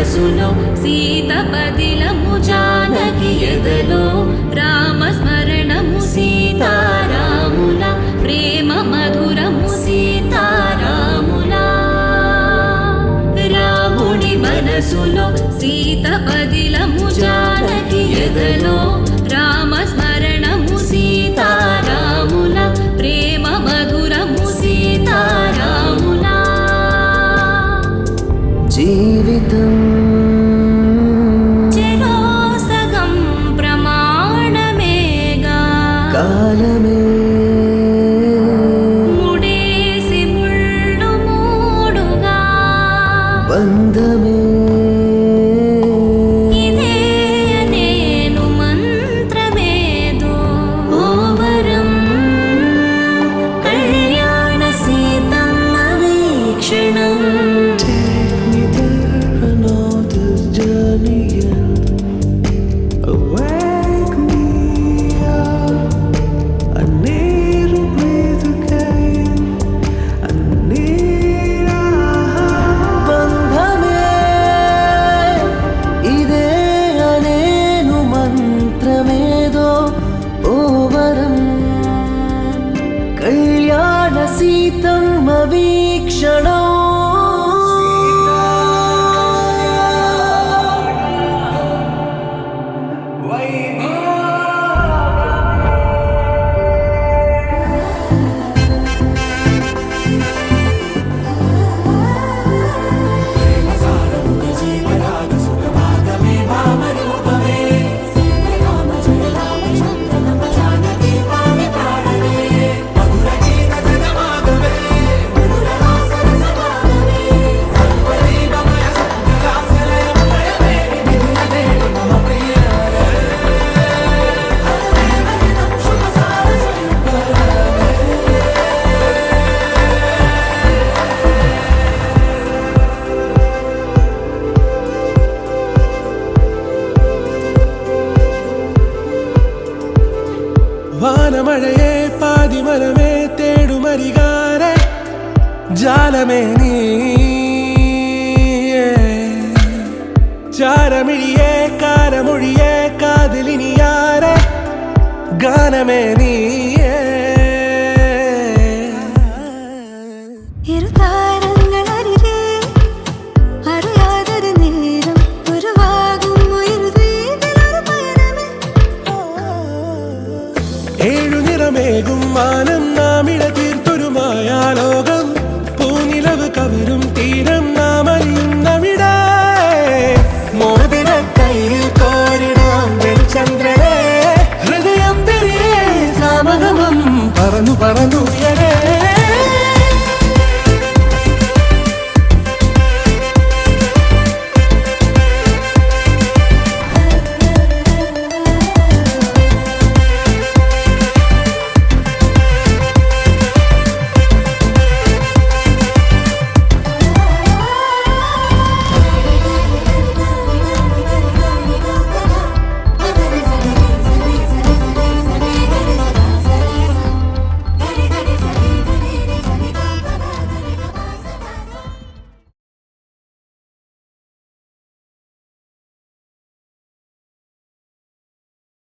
మనసులో సీత పదిలము జానకి ఎదలో రామస్మరణము సీతారాముల ప్రేమ మధురము సీతారాముల రాముడి మనసులో సీత పదిలము జానకి ఎదలో రామస్మరణము సీతారాముల ప్రేమ మధురము సీతారాముల జీవితం చెరో సగం ప్రమాణమేగా కాలమే ముడేసి ముళ్ళు మూడుగా బంధమే ఇదే నేను మంత్రమేదో ఓవరం కళ్యాణ Seethamma వీక్షణం Wake me up. I need to breathe again. I need a బంధమే ఇదే అనేను మంత్రమేదో ఓవరం కళ్యాణ సీతమ్మ వీక్షణం വാനമഴയെ പാതിമരമേ തേടുമരികാരെ ജാലമേ നീ ചാരമിഴിയെ കാരമൊഴിയെ കാതിലിനിയാരെ ഗാനമേ നീ ഏഴുനിറമേകും മാനം നാമിട തീർത്തൊരുമായ ലോകം പൂനിലവ് കവരും തീരം നാം അറിയുന്നവിട മോതിര കയ്യിൽ കോരിടാം ചന്ദ്രനെ ഹൃദയം തിരികെ സാമഗമം പറന്നു പറന്നു